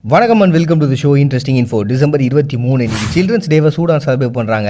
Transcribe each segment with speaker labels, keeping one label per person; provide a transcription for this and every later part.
Speaker 1: வணக்கம் and welcome to the show interesting info. December 23 இன்னைக்கு children's டேவை சூடான் செலிப்ரேட் பண்ணுறாங்க.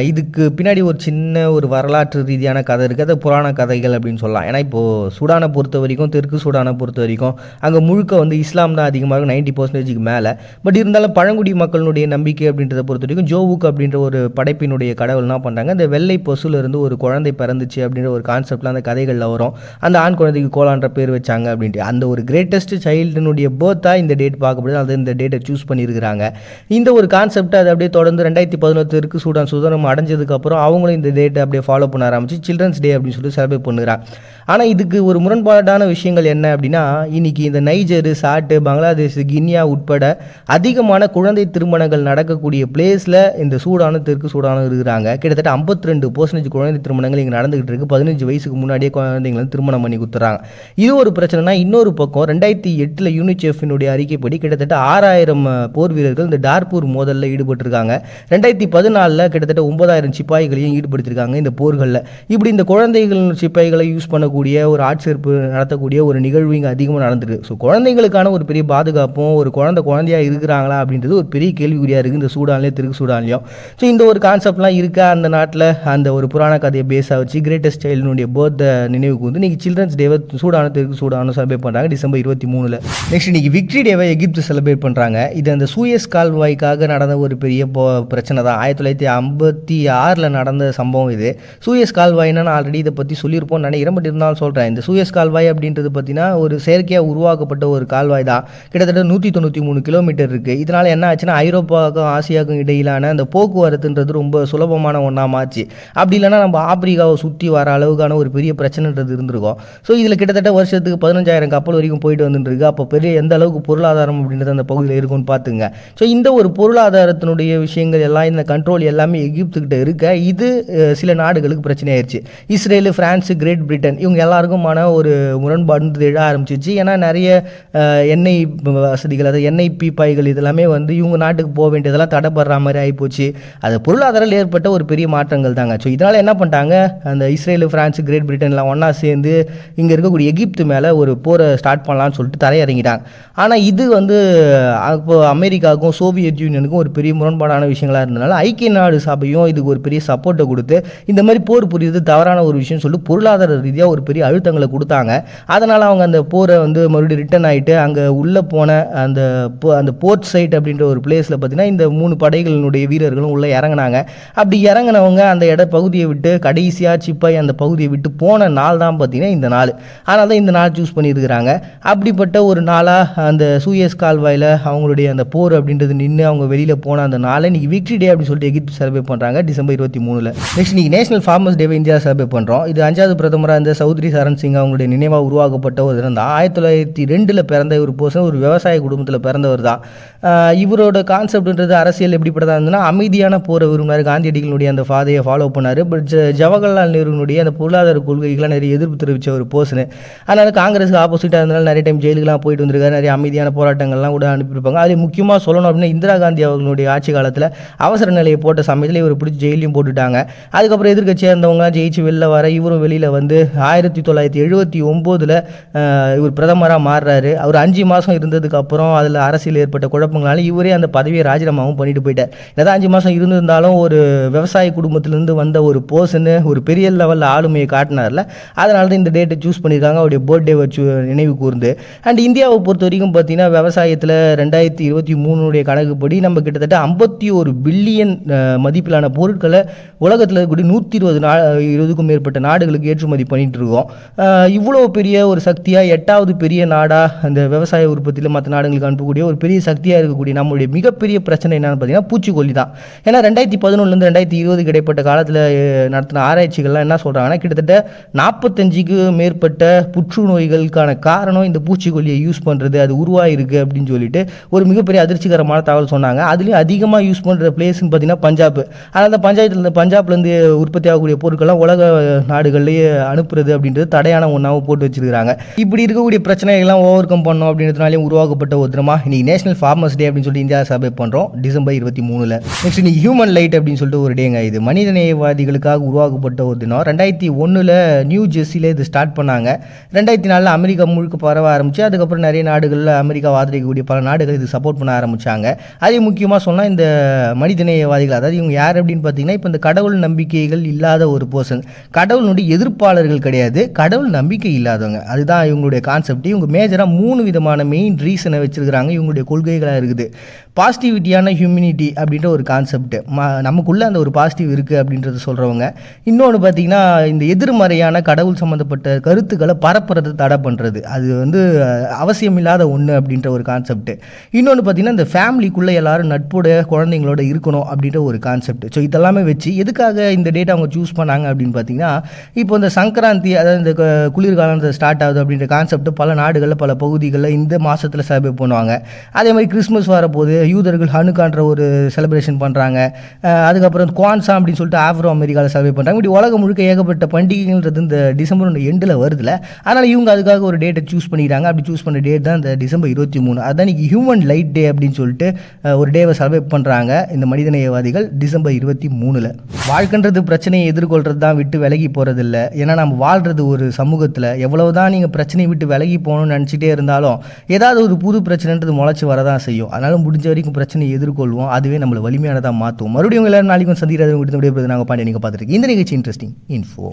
Speaker 1: இதுக்கு பின்னாடி ஒரு சின்ன ஒரு வரலாற்று ரீதியான கதை இருக்குது. அது புராண கதைகள் அப்படின்னு சொல்லலாம். ஏன்னா இப்போது சூடானை பொறுத்த வரைக்கும், தெற்கு சூடானை பொறுத்த வரைக்கும் அங்கே முழுக்க இஸ்லாம் தான் அதிகமாக இருக்கும், 90% மேலே. பட் இருந்தாலும் பழங்குடி மக்களுடைய நம்பிக்கை அப்படின்றத பொறுத்த வரைக்கும் ஜோவுக் அப்படின்ற ஒரு படைப்பினுடைய கடவுள் என்ன பண்ணுறாங்க, இந்த வெள்ளை பசுலேருந்து ஒரு குழந்தை பிறந்துச்சு அப்படின்ற ஒரு கான்செப்டில் அந்த கதைகளில் வரும். அந்த ஆண் குழந்தைக்கு கோலான்ற பேர் வச்சாங்க அப்படின்ட்டு. அந்த ஒரு கிரேட்டஸ்ட் சைல்டுனுடைய பர்த்தாக இந்த டேட் பார்க்கப்படுது. அது இந்த டேட்டை சூஸ் பண்ணியிருக்கிறாங்க. இந்த ஒரு கான்செப்ட் அது அப்படியே தொடர்ந்து 2011 சூடான் சுதந்திரம் அடைஞ்சதுக்கப்புறம் அவங்களும் இந்த டேட்டை அப்படியே ஃபாலோ பண்ண ஆரம்பிச்சு சில்ட்ரன்ஸ் டே அப்படின்னு சொல்லி செலிப்ரேட் பண்ணுறாங்க. ஆனால் இதுக்கு ஒரு முரண்பாடான விஷயங்கள் என்ன அப்படின்னா, இன்னைக்கு இந்த நைஜரு, சாட்டு, பங்களாதேஷ், கினியா உட்பட அதிகமான குழந்தை திருமணங்கள் நடக்கக்கூடிய பிளேஸில் இந்த சூடானும் தெற்கு சூடானும் இருக்கிறாங்க. கிட்டத்தட்ட 52% குழந்தை திருமணங்கள் இங்கே நடந்துகிட்டு இருக்கு. 15 வயசுக்கு முன்னாடியே குழந்தைங்களை திருமணம் பண்ணி கொடுத்துறாங்க. இது ஒரு பிரச்சனைனா, இன்னொரு பக்கம் 2008 யூனிசெஃபினுடைய அறிக்கைப்படி கிட்டத்தட்ட 6000 போர் வீரர்கள் இந்த டார்பூர் மோதலில் ஈடுபட்டிருக்காங்க. 2014 கிட்டத்தட்ட 9000 சிப்பாய்களையும் ஈடுபடுத்திருக்காங்க இந்த போர்களில். இப்படி இந்த குழந்தைகள் சிப்பாய்களை யூஸ் பண்ணக்கூடிய ஒரு ஆட்சேர்ப்பு நடத்தக்கூடிய ஒரு நிகழ்வு இங்கே அதிகமாக நடந்துருக்கு. ஸோ குழந்தைங்களுக்கான ஒரு பெரிய பாதுகாப்பும், ஒரு குழந்தையாக இருக்கிறாங்களா அப்படின்றது ஒரு பெரிய கேள்விக்குறியாக இருக்குது இந்த சூடான்லேயும் தெற்கு சூடான்லையும். ஸோ இந்த ஒரு கான்செப்ட்லாம் இருக்கா அந்த நாட்டில். அந்த ஒரு புராண கதையை பேஸாக வச்சு கிரேட்டஸ்ட் சைல்டுனுடைய பர்த்டே நினைவுக்கு இன்றைக்கி சில்ட்ரன்ஸ் டேவை சூடானும் தெற்கு சூடானும் செலிப்ரேட் பண்ணுறாங்க டிசம்பர் 23. நெக்ஸ்ட் இன்னைக்கு விக்டரி டேவை எகிப்து செலிப்ரேட் பண்ணுறாங்க. இது அந்த சூயஸ் கால்வாய்க்காக நடந்த ஒரு பெரிய பிரச்சனை தான். 1956 நடந்த சம்பவம் இது. சூயஸ் கால்வாய்னா நான் ஆல்ரெடி இதை பற்றி சொல்லியிருப்போம்னு நினைக்கிறேன். பட் இருந்தாலும் சொல்கிறேன். இந்த சூயஸ் கால்வாய் அப்படின்றது பார்த்தீங்கன்னா ஒரு செயற்கையாக உருவாக்கப்பட்ட ஒரு கால்வாய் தான். கிட்டத்தட்ட 193 கிலோமீட்டர் இருக்குது. இதனால் என்ன ஆச்சுன்னா, ஐரோப்பாவுக்கும் ஆசியாவுக்கும் இடையிலான அந்த போக்குவரத்துன்றது ரொம்ப சுலபமான ஒன்றாமாச்சு. அப்படி இல்லைனா நம்ம ஆப்பிரிக்காவை சுற்றி வர அளவுக்கான ஒரு பெரிய பிரச்சனைன்றது இருந்திருக்கும். ஸோ இதில் கிட்டத்தட்ட வருஷத்துக்கு 15,000 கப்பல் வரைக்கும் போயிட்டு வந்துட்டு இருக்கு. அப்போ பெரிய எந்த அளவுக்கு பொருளாதாரம் அப்படின்றது அந்த பகுதியில் இருக்கும்னு பார்த்துங்க. ஸோ இந்த ஒரு பொருளாதாரத்தினுடைய விஷயங்கள் எல்லாம், இந்த கண்ட்ரோல் எல்லாமே எகிப்துக்கிட்ட இருக்க இது சில நாடுகளுக்கு பிரச்சனையாயிருச்சு. இஸ்ரேல், பிரான்ஸ், கிரேட் பிரிட்டன் இவங்க எல்லாருக்குமான ஒரு முரண்பாடு எழ ஆரம்பிச்சிச்சு. ஏன்னா நிறைய எண்ணெய் வசதிகள், அதாவது எண்ணெய் பீப்பாய்கள் இதெல்லாமே இவங்க நாட்டுக்கு போக வேண்டியதெல்லாம் தடைப்படுற மாதிரி ஆகிப்போச்சு. அது பொருளாதாரம் ஏற்பட்ட ஒரு பெரிய மாற்றங்கள் தாங்க. ஸோ இதனால் என்ன பண்ணிட்டாங்க, அந்த இஸ்ரேல், பிரான்ஸ், கிரேட் பிரிட்டன்லாம் ஒன்றா சேர்ந்து இங்கே இருக்கக்கூடிய எகிப்து மேலே ஒரு போரை ஸ்டார்ட் பண்ணலான்னு சொல்லிட்டு தரையிறங்கிட்டாங்க. ஆனால் இது அப்போ அமெரிக்காவுக்கும் சோவியத் யூனியனுக்கும் ஒரு பெரிய முரண்பாடான விஷயங்களாக இருந்தனால ஐக்கிய நாடு சபையும் இதுக்கு ஒரு பெரிய சப்போர்ட்டை கொடுத்து இந்த மாதிரி போர் புரியுது தவறான ஒரு விஷயம் சொல்லிட்டு பொருளாதார ரீதியாக ஒரு பெரிய அழுத்தங்களை கொடுத்தாங்க. அதனால் அவங்க அந்த போரை மறுபடியும் ரிட்டர்ன் ஆகிட்டு அங்கே உள்ளே போன அந்த போர்ட் சைட் அப்படின்ற ஒரு பிளேஸில் பார்த்தீங்கன்னா இந்த 3 படைகளினுடைய வீரர்களும் உள்ளே இறங்கினாங்க. அப்படி இறங்கினவங்க அந்த பகுதியை விட்டு கடைசியாக சிப்பாய் அந்த பகுதியை விட்டு போன நாள் தான் பார்த்தீங்கன்னா இந்த நாள். அதனால தான் இந்த நாள் சூஸ் பண்ணியிருக்கிறாங்க. அப்படிப்பட்ட ஒரு நாளாக அந்த சூயஸ் கால்வாயில் அவங்களுடைய அந்த போர் அப்படின்றது நின்று அவங்க வெளியில் போன அந்த நாளை இன்னைக்கு விக்டரி டே அப்படின்னு சொல்லிட்டு எகிப்து செலிப்ரேட் பண்ணுறாங்க டிசம்பர் 23. நெக்ஸ்ட் இன்னைக்கு நேஷனல் ஃபார்மர்ஸ் டேவை இந்தியா செலிப்ரேட் பண்ணுறோம். இது 5வது பிரதமராக இருந்த சௌத்ரி சரண் சிங் அவங்களுடைய நினைவாக உருவாக்கப்பட்ட ஒரு தினம் தான். 1902 பிறந்த ஒரு பர்சன், ஒரு விவசாய குடும்பத்தில் பிறந்தவர் தான். இவரோட கான்செப்ட்ன்றது அரசியல் எப்படிப்பட்டதாக இருந்ததுன்னா, அமைதியான போரை விரும்பினார். காந்தியடிகளுடைய அந்த பாதையை ஃபாலோ பண்ணார். பட் ஜவஹர்லால் நேருனுடைய அந்த பொருளாதார கொள்கைகளாக நிறைய எதிர்ப்பு தெரிவித்த ஒரு பர்சன். அதனால் காங்கிரஸுக்கு ஆப்போசிட்டாக இருந்தனால நிறைய டைம் ஜெயிலுக்கெல்லாம் போயிட்டு வந்திருக்காரு. நிறைய அமைதியான போராட்டங்கள்லாம் கூட அனுப்பியிருப்பாங்க. அது முக்கியமாக சொல்லணும் அப்படின்னா, இந்திரா காந்தி அவர்களுடைய ஆட்சி காலத்தில் அவசர நிலையை போட்ட சமயத்தில் இவர் பிடிச்சி ஜெயிலையும் போட்டுட்டாங்க. அதுக்கப்புறம் எதிர்க்கட்சியாக இருந்தவங்களாம் ஜெயிச்சு வெளில வர இவரும் வெளியில் 1979 இவர் பிரதமராக மாறுறாரு. அவர் 5 மாதம் இருந்ததுக்கு அப்புறம் அதில் அரசியல் ஏற்பட்ட குழப்பங்களால இவரே அந்த பதவியை ராஜினாமாவும் பண்ணிட்டு போயிட்டார். ஏதாவது 5 மாதம் இருந்திருந்தாலும் ஒரு விவசாய குடும்பத்திலேருந்து வந்த ஒரு பர்சனு ஒரு பெரிய லெவலில் ஆளுமையை காட்டினார்ல, அதனால தான் இந்த டேட்டை சூஸ் பண்ணியிருக்காங்க அவருடைய பர்த்டே வச்சு நினைவு கூர்ந்து. அண்ட் இந்தியாவை பொறுத்த வரைக்கும் பார்த்தீங்கன்னா விவசாயத்தில் 2023 கணக்குப்படி நம்ம கிட்டத்தட்ட 51 பில்லியன் மதிப்பிலான பொருட்களை உலகத்தில் இருக்கக்கூடிய 120க்கும் மேற்பட்ட நாடுகளுக்கு ஏற்றுமதி பண்ணிட்டு இருக்கோம். இவ்வளோ பெரிய ஒரு சக்தியாக 8வது பெரிய நாடாக அந்த விவசாய உற்பத்தியில் மற்ற நாடுகளுக்கு அனுப்பக்கூடிய ஒரு பெரிய சக்தியாக இருக்கக்கூடிய நம்மளுடைய மிகப்பெரிய பிரச்சனை என்னன்னு பார்த்தீங்கன்னா பூச்சிக்கொல்லி தான். ஏன்னா 2011 2020 இடைப்பட்ட காலத்தில் நடத்தின ஆராய்ச்சிகள்லாம் என்ன சொல்கிறாங்கன்னா, கிட்டத்தட்ட 45க்கு மேற்பட்ட புற்றுநோய்களுக்கான காரணம் இந்த பூச்சிக்கொல்லியை யூஸ் பண்ணுறது, அது உருவாயிருக்கு அப்படின்னு சொல்லிட்டு ஒரு மிகப்பெரிய அதிர்ச்சிகரமான தகவல் சொன்னாங்க. அதுலேயும் அதிகமாக யூஸ் பண்ணுற பிளேஸ்ன்னு பார்த்தீங்கன்னா பஞ்சாப். அதனால் அந்த பஞ்சாப்லேருந்து உற்பத்தி ஆகக்கூடிய பொருட்கள்லாம் உலக நாடுகள்லேயே அனுப்புறது அப்படின்றது தடையான ஒன்றாவும் போட்டு வச்சிருக்காங்க. இப்படி இருக்கக்கூடிய பிரச்சனைகள்லாம் ஓவர் கம் பண்ணணும் அப்படின்றதுனாலே உருவாக்கப்பட்ட ஒரு தினமாக இன்னைக்கு நேஷனல் ஃபார்மர்ஸ் டே அப்படின்னு சொல்லிட்டு இந்தியா செலிப்ரேட் பண்ணுறோம் டிசம்பர் 23. நெக்ஸ்ட் இன்னைக்கு ஹியூமன் லைட் அப்படின்னு சொல்லிட்டு ஒரு டேங்க. இது மனிதநேயவாதிகளுக்காக உருவாக்கப்பட்ட ஒரு தினம். 2001 நியூ ஜெர்சியில் இது ஸ்டார்ட் பண்ணாங்க. 2004 அமெரிக்கா முழுக்க பரவ ஆரம்பிச்சு. அதுக்கப்புறம் நிறைய நாடுகளில் அமெரிக்கா ஆதரிக்கக்கூடிய பல நாடுகள் இது சப்போர்ட் பண்ண ஆரம்பிச்சாங்க. அதே முக்கியமாக சொன்னால் இந்த மனிதநேயவாதிகள், அதாவது இவங்க யார் அப்படின்னு பார்த்தீங்கன்னா, இப்போ இந்த கடவுள் நம்பிக்கைகள் இல்லாத ஒரு பர்சன், கடவுளுடைய எதிர்ப்பாளர்கள் கிடையாது, கடவுள் நம்பிக்கை இல்லாதவங்க. அதுதான் இவங்களுடைய கான்செப்ட். இவங்க மேஜராக 3 விதமான மெயின் ரீசனை வச்சிருக்கிறாங்க. இவங்களுடைய கொள்கைகளாக இருக்குது. பாசிட்டிவிட்டியான ஹியூமினிட்டி அப்படின்ற ஒரு கான்செப்ட், நமக்குள்ளே அந்த ஒரு பாசிட்டிவ் இருக்குது அப்படின்றத சொல்கிறவங்க. இன்னொன்று பார்த்தீங்கன்னா, இந்த எதிர்மறையான கடவுள் சம்மந்தப்பட்ட கருத்துக்களை பரப்புறதை தடை பண்ணுறது, அது அவசியமில்லாத ஒன்று அப்படின்ற ஒரு கான்செப்ட். இன்னொன்று பார்த்தீங்கன்னா, இந்த ஃபேமிலிக்குள்ளே எல்லாரும் நட்போட குழந்தைங்களோட இருக்கணும் அப்படின்ற ஒரு கான்செப்ட். ஸோ இதெல்லாமே வச்சு எதுக்காக இந்த டேட்டை அவங்க சூஸ் பண்ணாங்க அப்படின்னு பார்த்தீங்கன்னா, இப்போ இந்த சங்கராந்தி, அதாவது இந்த குளிர்காலம் ஸ்டார்ட் ஆகுது அப்படின்ற கான்செப்ட் பல நாடுகளில் பல பகுதிகளில் இந்த மாதத்தில் செலிப்ரேட் பண்ணுவாங்க. அதே மாதிரி கிறிஸ்மஸ் வரப்போது யூதர்கள் ஹனுக்கான்ற ஒரு செலிப்ரேஷன் பண்ணுறாங்க. அதுக்கப்புறம் குவான்சா அப்படின்னு சொல்லிட்டு ஆஃப்ரோ அமெரிக்காவில் செலிப்ரேட் பண்ணுறாங்க. இப்படி உலகம் முழுக்க ஏகப்பட்ட பண்டிகைன்றது இந்த டிசம்பர் எண்டில் வருதுல. அதனால் இவங்க அதுக்காக ஒரு டேட்டை சூஸ் பண்ணிக்கிறாங்க. அப்படி சூஸ் பண்ண டேட் தான் இந்த டிசம்பர் 23. அதுதான் இன்றைக்கி ஹியூமன் லைட் டே அப்படின்னு சொல்லிட்டு ஒரு டேவை செலிப்ரேட் பண்ணுறாங்க இந்த மனிதநேயவாதிகள் டிசம்பர் 23. வாழ்க்கைன்றது பிரச்சனையை எதிர்கொள்கிறது தான், விட்டு விலகி போகிறதில்ல. ஏன்னா நம்ம வாழ்கிறது ஒரு சமூகத்தில். எவ்வளவு தான் நீங்கள் பிரச்சனையை விட்டு விலகி போகணும்னு நினச்சிட்டே இருந்தாலும் ஏதாவது ஒரு புது பிரச்சனைன்றது முளைச்சி வரதான் செய்யும். அதனால் முடிஞ்ச வரைக்கும் பிரச்சனையை எதிர்கொள்வோம். அதுவே நம்மளை வலிமையானதாக மாற்றும். மறுபடியும் எல்லாரும் நாளைக்கும் சந்திக்கிறது விடுத்து விடைபெறுவது நாங்கள் பாண்டிய. நீங்கள் பார்த்துருக்கு இந்த நிகழ்ச்சி இன்ட்ரெஸ்டிங் இன்ஃபோ.